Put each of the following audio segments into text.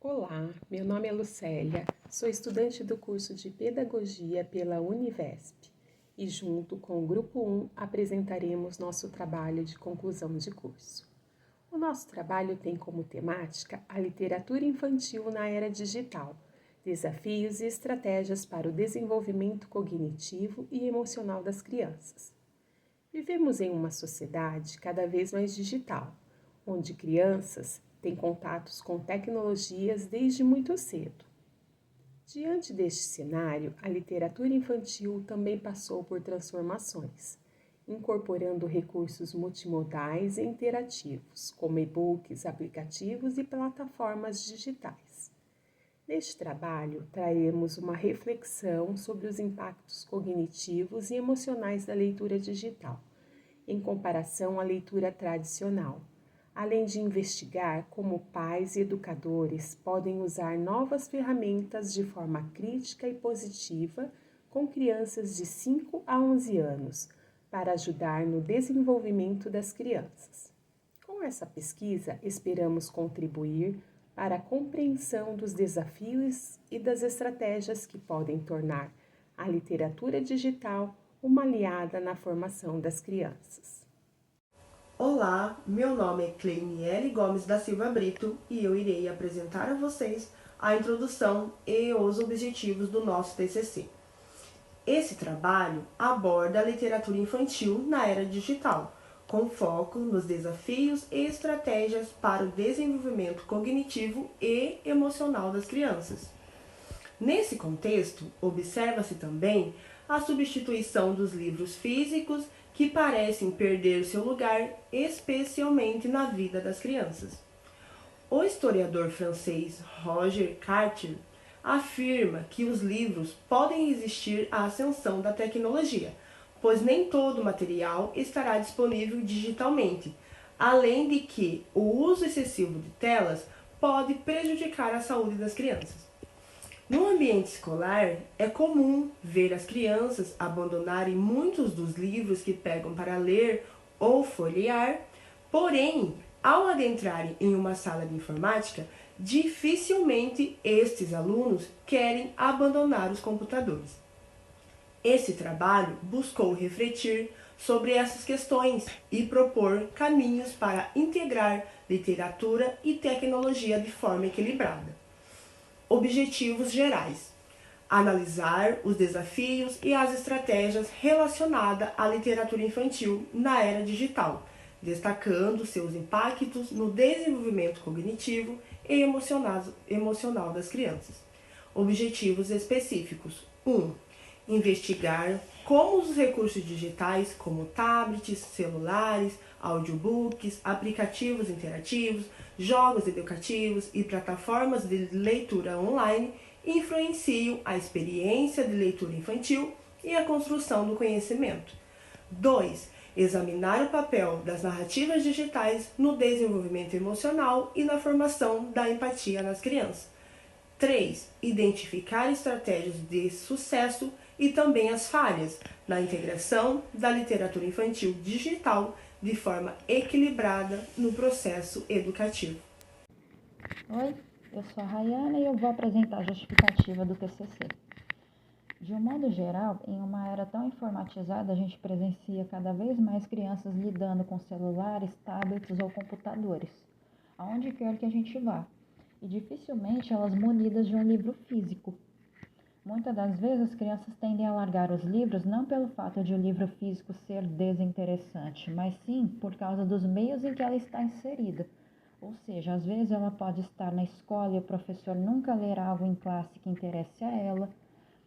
Olá, meu nome é Lucélia, sou estudante do curso de Pedagogia pela Univesp e junto com o Grupo 1 apresentaremos nosso trabalho de conclusão de curso. O nosso trabalho tem como temática a literatura infantil na era digital, desafios e estratégias para o desenvolvimento cognitivo e emocional das crianças. Vivemos em uma sociedade cada vez mais digital, onde crianças têm contatos com tecnologias desde muito cedo. Diante deste cenário, a literatura infantil também passou por transformações, incorporando recursos multimodais e interativos, como e-books, aplicativos e plataformas digitais. Neste trabalho, traremos uma reflexão sobre os impactos cognitivos e emocionais da leitura digital, em comparação à leitura tradicional, além de investigar como pais e educadores podem usar novas ferramentas de forma crítica e positiva com crianças de 5 a 11 anos, para ajudar no desenvolvimento das crianças. Com essa pesquisa, esperamos contribuir para a compreensão dos desafios e das estratégias que podem tornar a literatura digital uma aliada na formação das crianças. Olá, meu nome é Cleiniele Gomes da Silva Brito e eu irei apresentar a vocês a introdução e os objetivos do nosso TCC. Esse trabalho aborda a literatura infantil na era digital, com foco nos desafios e estratégias para o desenvolvimento cognitivo e emocional das crianças. Nesse contexto, observa-se também a substituição dos livros físicos que parecem perder seu lugar, especialmente na vida das crianças. O historiador francês Roger Cartier afirma que os livros podem resistir à ascensão da tecnologia, pois nem todo o material estará disponível digitalmente, além de que o uso excessivo de telas pode prejudicar a saúde das crianças. No ambiente escolar, é comum ver as crianças abandonarem muitos dos livros que pegam para ler ou folhear, porém, ao adentrarem em uma sala de informática, dificilmente estes alunos querem abandonar os computadores. Esse trabalho buscou refletir sobre essas questões e propor caminhos para integrar literatura e tecnologia de forma equilibrada. Objetivos gerais: analisar os desafios e as estratégias relacionadas à literatura infantil na era digital, destacando seus impactos no desenvolvimento cognitivo e emocional das crianças. Objetivos específicos: 1. Investigar como os recursos digitais, como tablets, celulares, audiobooks, aplicativos interativos, jogos educativos e plataformas de leitura online influenciam a experiência de leitura infantil e a construção do conhecimento. 2. Examinar o papel das narrativas digitais no desenvolvimento emocional e na formação da empatia nas crianças. 3. Identificar estratégias de sucesso e também as falhas na integração da literatura infantil digital de forma equilibrada no processo educativo. Oi, eu sou a Rayana e eu vou apresentar a justificativa do TCC. De um modo geral, em uma era tão informatizada, a gente presencia cada vez mais crianças lidando com celulares, tablets ou computadores, aonde quer que a gente vá, e dificilmente elas munidas de um livro físico. Muitas das vezes as crianças tendem a largar os livros não pelo fato de o livro físico ser desinteressante, mas sim por causa dos meios em que ela está inserida. Ou seja, às vezes ela pode estar na escola e o professor nunca ler algo em classe que interesse a ela,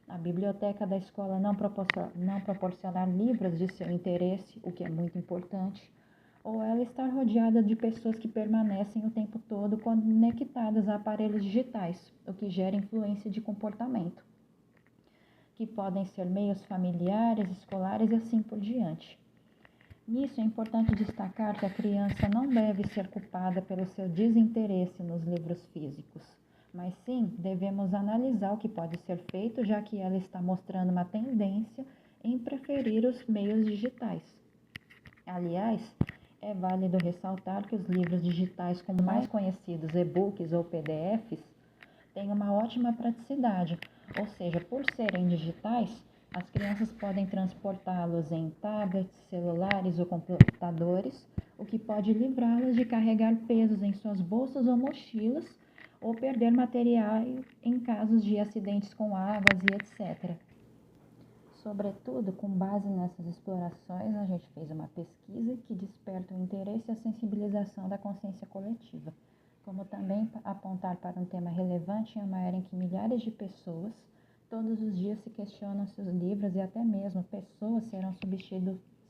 a biblioteca da escola não proporcionar livros de seu interesse, o que é muito importante, ou ela estar rodeada de pessoas que permanecem o tempo todo conectadas a aparelhos digitais, o que gera influência de comportamento, que podem ser meios familiares, escolares e assim por diante. Nisso é importante destacar que a criança não deve ser culpada pelo seu desinteresse nos livros físicos, mas sim devemos analisar o que pode ser feito, já que ela está mostrando uma tendência em preferir os meios digitais. Aliás, é válido ressaltar que os livros digitais, como mais conhecidos e-books ou PDFs, têm uma ótima praticidade, ou seja, por serem digitais, as crianças podem transportá-los em tablets, celulares ou computadores, o que pode livrá-las de carregar pesos em suas bolsas ou mochilas ou perder material em casos de acidentes com águas e etc. Sobretudo, com base nessas explorações, a gente fez uma pesquisa que desperta o interesse e a sensibilização da consciência coletiva, como também apontar para um tema relevante em uma era em que milhares de pessoas todos os dias se questionam se os livros e até mesmo pessoas serão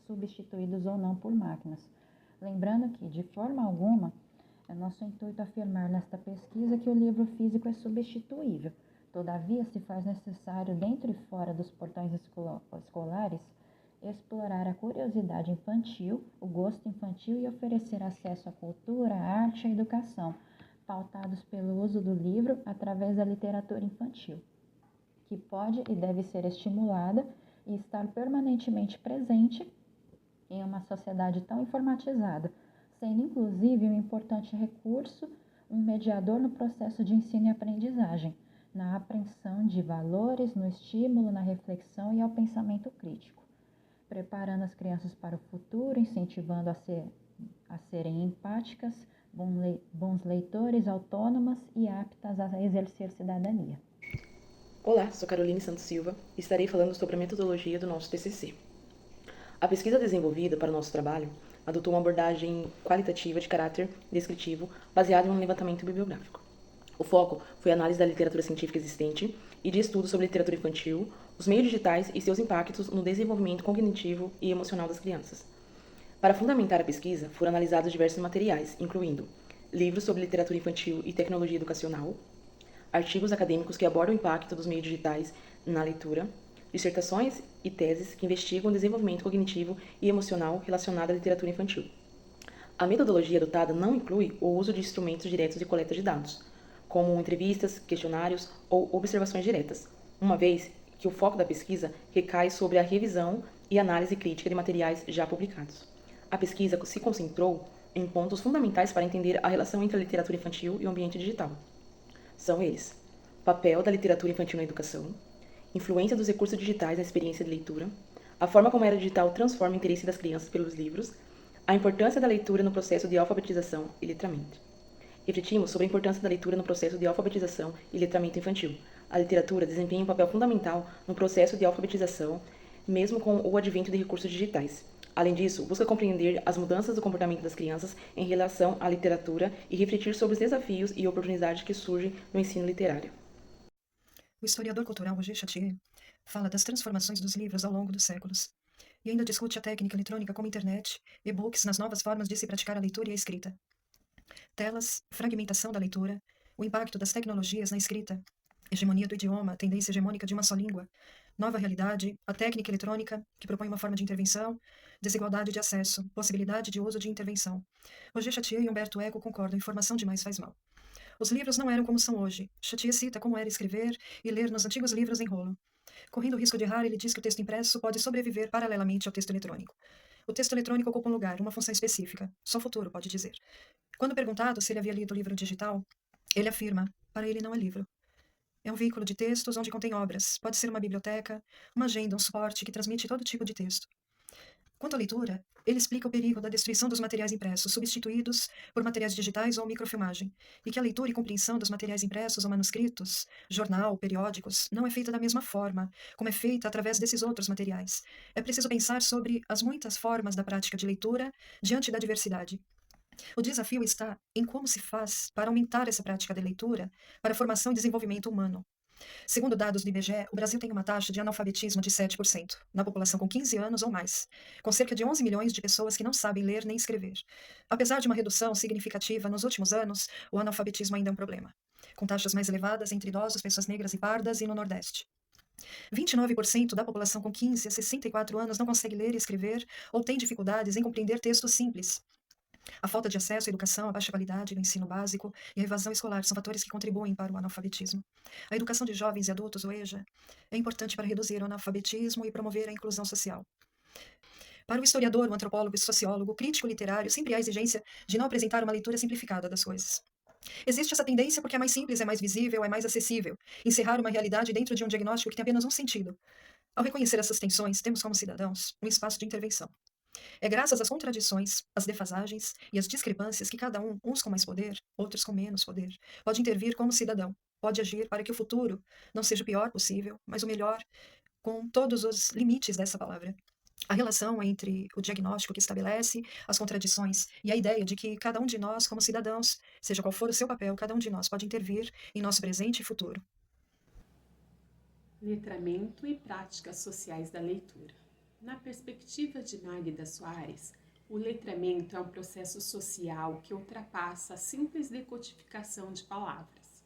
substituídos ou não por máquinas. Lembrando que, de forma alguma, é nosso intuito afirmar nesta pesquisa que o livro físico é substituível. Todavia, se faz necessário, dentro e fora dos portões escolares, explorar a curiosidade infantil, o gosto infantil e oferecer acesso à cultura, à arte e à educação, pautados pelo uso do livro através da literatura infantil, que pode e deve ser estimulada e estar permanentemente presente em uma sociedade tão informatizada, sendo inclusive um importante recurso, um mediador no processo de ensino e aprendizagem, na apreensão de valores, no estímulo, na reflexão e ao pensamento crítico, preparando as crianças para o futuro, incentivando a serem empáticas, bons leitores, autônomas e aptas a exercer cidadania. Olá, sou Caroline Santos Silva e estarei falando sobre a metodologia do nosso TCC. A pesquisa desenvolvida para o nosso trabalho adotou uma abordagem qualitativa de caráter descritivo baseada em um levantamento bibliográfico. O foco foi a análise da literatura científica existente e de estudos sobre literatura infantil, os meios digitais e seus impactos no desenvolvimento cognitivo e emocional das crianças. Para fundamentar a pesquisa, foram analisados diversos materiais, incluindo livros sobre literatura infantil e tecnologia educacional, artigos acadêmicos que abordam o impacto dos meios digitais na leitura, dissertações e teses que investigam o desenvolvimento cognitivo e emocional relacionado à literatura infantil. A metodologia adotada não inclui o uso de instrumentos diretos de coleta de dados, como entrevistas, questionários ou observações diretas, uma vez que o foco da pesquisa recai sobre a revisão e análise crítica de materiais já publicados. A pesquisa se concentrou em pontos fundamentais para entender a relação entre a literatura infantil e o ambiente digital. São eles: papel da literatura infantil na educação, influência dos recursos digitais na experiência de leitura, a forma como a era digital transforma o interesse das crianças pelos livros, a importância da leitura no processo de alfabetização e letramento. Refletimos sobre a importância da leitura no processo de alfabetização e letramento infantil. A literatura desempenha um papel fundamental no processo de alfabetização, mesmo com o advento de recursos digitais. Além disso, busca compreender as mudanças do comportamento das crianças em relação à literatura e refletir sobre os desafios e oportunidades que surgem no ensino literário. O historiador cultural Roger Chatier fala das transformações dos livros ao longo dos séculos e ainda discute a técnica eletrônica como internet, e-books nas novas formas de se praticar a leitura e a escrita. Telas, fragmentação da leitura, o impacto das tecnologias na escrita, hegemonia do idioma, tendência hegemônica de uma só língua, nova realidade, a técnica eletrônica, que propõe uma forma de intervenção, desigualdade de acesso, possibilidade de uso de intervenção. Roger Chatier e Humberto Eco concordam: informação demais faz mal. Os livros não eram como são hoje. Chatier cita como era escrever e ler nos antigos livros em rolo. Correndo o risco de errar, ele diz que o texto impresso pode sobreviver paralelamente ao texto eletrônico. O texto eletrônico ocupa um lugar, uma função específica. Só o futuro pode dizer. Quando perguntado se ele havia lido o livro digital, ele afirma: para ele não é livro. É um veículo de textos onde contém obras. Pode ser uma biblioteca, uma agenda, um suporte que transmite todo tipo de texto. Quanto à leitura, ele explica o perigo da destruição dos materiais impressos, substituídos por materiais digitais ou microfilmagem, e que a leitura e compreensão dos materiais impressos ou manuscritos, jornal, periódicos, não é feita da mesma forma, como é feita através desses outros materiais. É preciso pensar sobre as muitas formas da prática de leitura diante da diversidade. O desafio está em como se faz para aumentar essa prática de leitura para a formação e desenvolvimento humano. Segundo dados do IBGE, o Brasil tem uma taxa de analfabetismo de 7%, na população com 15 anos ou mais, com cerca de 11 milhões de pessoas que não sabem ler nem escrever. Apesar de uma redução significativa nos últimos anos, o analfabetismo ainda é um problema, com taxas mais elevadas entre idosos, pessoas negras e pardas e no Nordeste. 29% da população com 15 a 64 anos não consegue ler e escrever ou tem dificuldades em compreender textos simples. A falta de acesso à educação, a baixa qualidade do ensino básico e a evasão escolar são fatores que contribuem para o analfabetismo. A educação de jovens e adultos, o EJA, é importante para reduzir o analfabetismo e promover a inclusão social. Para o historiador, o antropólogo e sociólogo, o crítico literário, sempre há a exigência de não apresentar uma leitura simplificada das coisas. Existe essa tendência porque é mais simples, é mais visível, é mais acessível encerrar uma realidade dentro de um diagnóstico que tem apenas um sentido. Ao reconhecer essas tensões, temos como cidadãos um espaço de intervenção. É graças às contradições, às defasagens e às discrepâncias que cada um, uns com mais poder, outros com menos poder, pode intervir como cidadão, pode agir para que o futuro não seja o pior possível, mas o melhor, com todos os limites dessa palavra. A relação entre o diagnóstico que estabelece as contradições e a ideia de que cada um de nós, como cidadãos, seja qual for o seu papel, cada um de nós pode intervir em nosso presente e futuro. Letramento e práticas sociais da leitura. Na perspectiva de Magda Soares, o letramento é um processo social que ultrapassa a simples decodificação de palavras.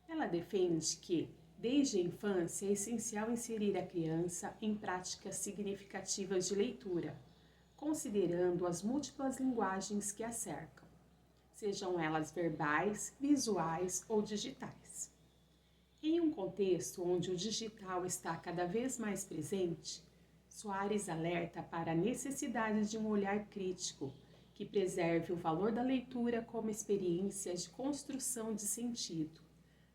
Ela defende que, desde a infância, é essencial inserir a criança em práticas significativas de leitura, considerando as múltiplas linguagens que a cercam, sejam elas verbais, visuais ou digitais. Em um contexto onde o digital está cada vez mais presente, Soares alerta para a necessidade de um olhar crítico que preserve o valor da leitura como experiência de construção de sentido.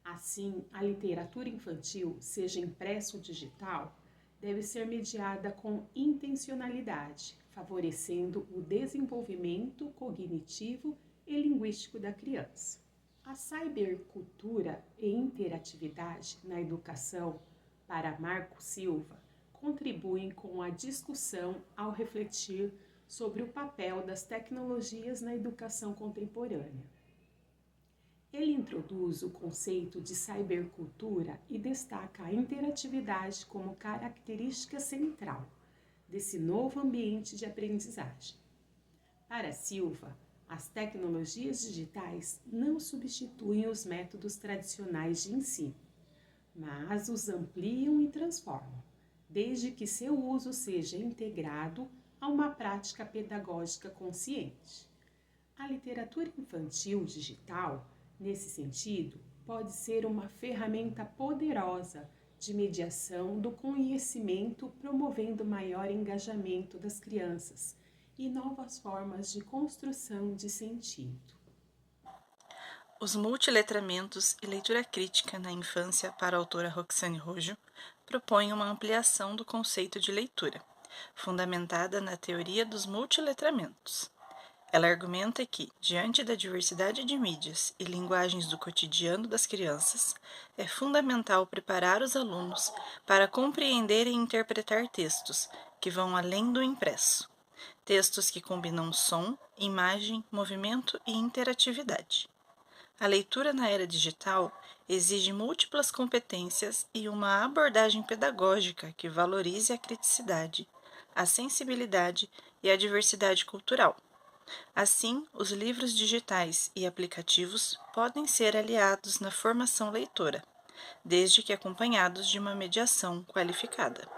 Assim, a literatura infantil, seja impressa ou digital, deve ser mediada com intencionalidade, favorecendo o desenvolvimento cognitivo e linguístico da criança. A cybercultura e interatividade na educação, para Marco Silva, contribuem com a discussão ao refletir sobre o papel das tecnologias na educação contemporânea. Ele introduz o conceito de cybercultura e destaca a interatividade como característica central desse novo ambiente de aprendizagem. Para Silva, as tecnologias digitais não substituem os métodos tradicionais de ensino, mas os ampliam e transformam, desde que seu uso seja integrado a uma prática pedagógica consciente. A literatura infantil digital, nesse sentido, pode ser uma ferramenta poderosa de mediação do conhecimento, promovendo maior engajamento das crianças e novas formas de construção de sentido. Os multiletramentos e leitura crítica na infância para a autora Roxane Rojo propõem uma ampliação do conceito de leitura, fundamentada na teoria dos multiletramentos. Ela argumenta que, diante da diversidade de mídias e linguagens do cotidiano das crianças, é fundamental preparar os alunos para compreender e interpretar textos que vão além do impresso. Textos que combinam som, imagem, movimento e interatividade. A leitura na era digital exige múltiplas competências e uma abordagem pedagógica que valorize a criticidade, a sensibilidade e a diversidade cultural. Assim, os livros digitais e aplicativos podem ser aliados na formação leitora, desde que acompanhados de uma mediação qualificada.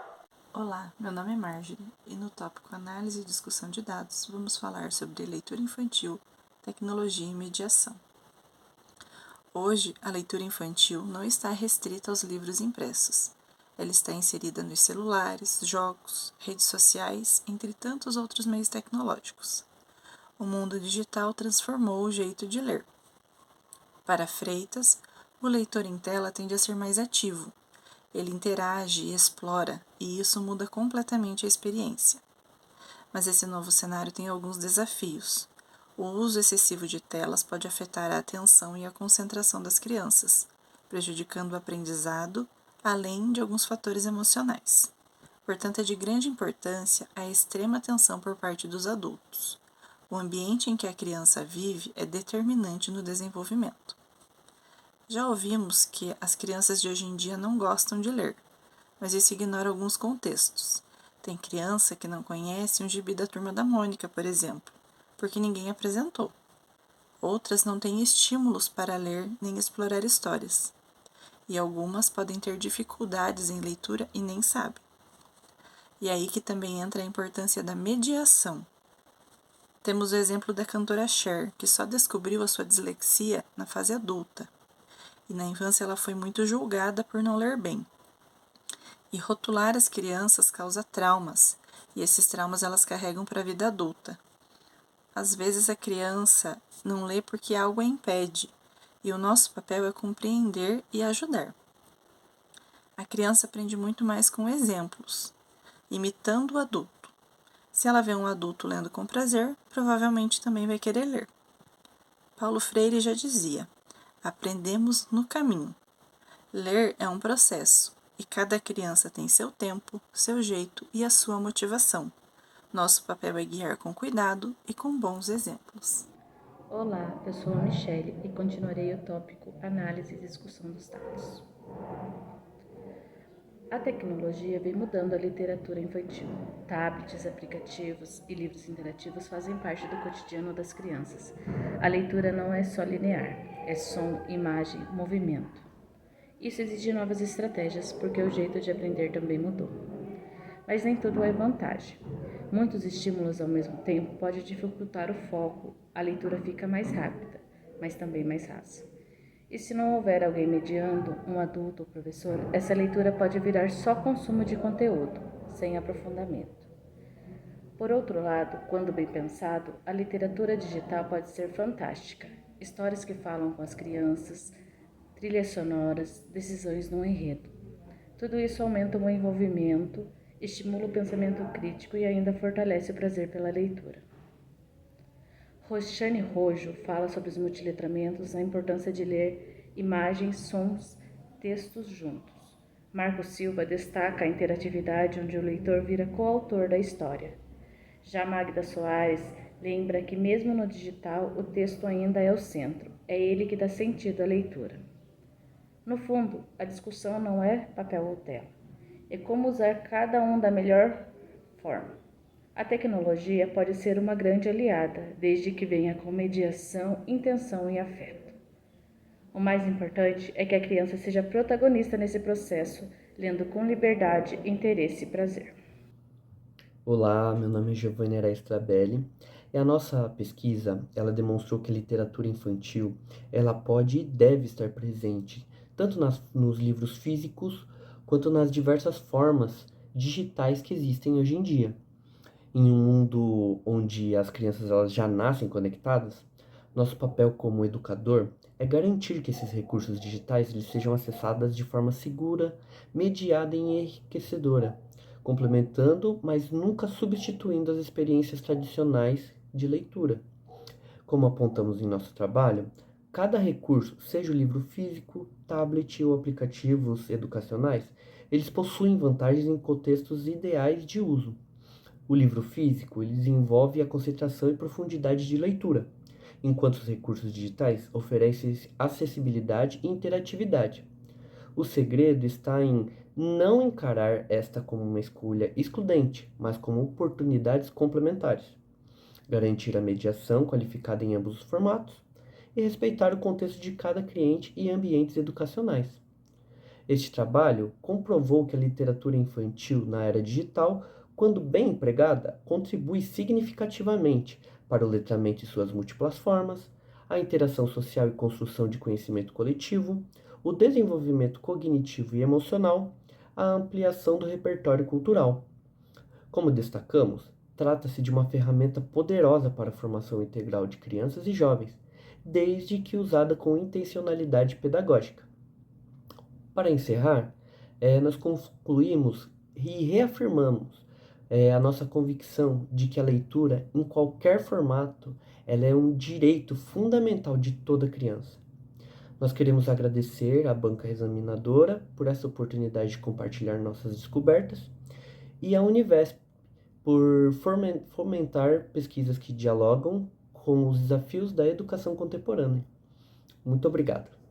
Olá, meu nome é Marjorie e no tópico Análise e Discussão de Dados vamos falar sobre leitura infantil, tecnologia e mediação. Hoje, a leitura infantil não está restrita aos livros impressos. Ela está inserida nos celulares, jogos, redes sociais, entre tantos outros meios tecnológicos. O mundo digital transformou o jeito de ler. Para Freitas, o leitor em tela tende a ser mais ativo. Ele interage e explora, e isso muda completamente a experiência. Mas esse novo cenário tem alguns desafios. O uso excessivo de telas pode afetar a atenção e a concentração das crianças, prejudicando o aprendizado, além de alguns fatores emocionais. Portanto, é de grande importância a extrema atenção por parte dos adultos. O ambiente em que a criança vive é determinante no desenvolvimento. Já ouvimos que as crianças de hoje em dia não gostam de ler, mas isso ignora alguns contextos. Tem criança que não conhece um gibi da Turma da Mônica, por exemplo, porque ninguém apresentou. Outras não têm estímulos para ler nem explorar histórias. E algumas podem ter dificuldades em leitura e nem sabem. E aí que também entra a importância da mediação. Temos o exemplo da cantora Cher, que só descobriu a sua dislexia na fase adulta. E na infância ela foi muito julgada por não ler bem. E rotular as crianças causa traumas, e esses traumas elas carregam para a vida adulta. Às vezes a criança não lê porque algo a impede, e o nosso papel é compreender e ajudar. A criança aprende muito mais com exemplos, imitando o adulto. Se ela vê um adulto lendo com prazer, provavelmente também vai querer ler. Paulo Freire já dizia: aprendemos no caminho. Ler é um processo, e cada criança tem seu tempo, seu jeito e a sua motivação. Nosso papel é guiar com cuidado e com bons exemplos. Olá, eu sou a Michele e continuarei o tópico Análise e Discussão dos Dados. A tecnologia vem mudando a literatura infantil. Tablets, aplicativos e livros interativos fazem parte do cotidiano das crianças. A leitura não é só linear, é som, imagem, movimento. Isso exige novas estratégias, porque o jeito de aprender também mudou. Mas nem tudo é vantagem. Muitos estímulos ao mesmo tempo podem dificultar o foco, a leitura fica mais rápida, mas também mais rasa. E se não houver alguém mediando, um adulto ou professor, essa leitura pode virar só consumo de conteúdo, sem aprofundamento. Por outro lado, quando bem pensado, a literatura digital pode ser fantástica. Histórias que falam com as crianças, trilhas sonoras, decisões no enredo. Tudo isso aumenta o envolvimento, estimula o pensamento crítico e ainda fortalece o prazer pela leitura. Roxane Rojo fala sobre os multiletramentos, a importância de ler imagens, sons, textos juntos. Marco Silva destaca a interatividade onde o leitor vira coautor da história. Já Magda Soares lembra que mesmo no digital o texto ainda é o centro, é ele que dá sentido à leitura. No fundo, a discussão não é papel ou tela, é como usar cada um da melhor forma. A tecnologia pode ser uma grande aliada, desde que venha com mediação, intenção e afeto. O mais importante é que a criança seja protagonista nesse processo, lendo com liberdade, interesse e prazer. Olá, meu nome é Giovanni Strabelli e a nossa pesquisa, ela demonstrou que a literatura infantil, ela pode e deve estar presente, tanto nos livros físicos, quanto nas diversas formas digitais que existem hoje em dia. Em um mundo onde as crianças elas já nascem conectadas, nosso papel como educador é garantir que esses recursos digitais eles sejam acessados de forma segura, mediada e enriquecedora, complementando, mas nunca substituindo as experiências tradicionais de leitura. Como apontamos em nosso trabalho, cada recurso, seja o livro físico, tablet ou aplicativos educacionais, eles possuem vantagens em contextos ideais de uso. O livro físico ele desenvolve a concentração e profundidade de leitura, enquanto os recursos digitais oferecem acessibilidade e interatividade. O segredo está em não encarar esta como uma escolha excludente, mas como oportunidades complementares. Garantir a mediação qualificada em ambos os formatos e respeitar o contexto de cada cliente e ambientes educacionais. Este trabalho comprovou que a literatura infantil na era digital, quando bem empregada, contribui significativamente para o letramento em suas múltiplas formas, a interação social e construção de conhecimento coletivo, o desenvolvimento cognitivo e emocional, a ampliação do repertório cultural. Como destacamos, trata-se de uma ferramenta poderosa para a formação integral de crianças e jovens, desde que usada com intencionalidade pedagógica. Para encerrar, nós concluímos e reafirmamos a nossa convicção de que a leitura, em qualquer formato, ela é um direito fundamental de toda criança. Nós queremos agradecer à banca examinadora por essa oportunidade de compartilhar nossas descobertas e à Univesp por fomentar pesquisas que dialogam com os desafios da educação contemporânea. Muito obrigado.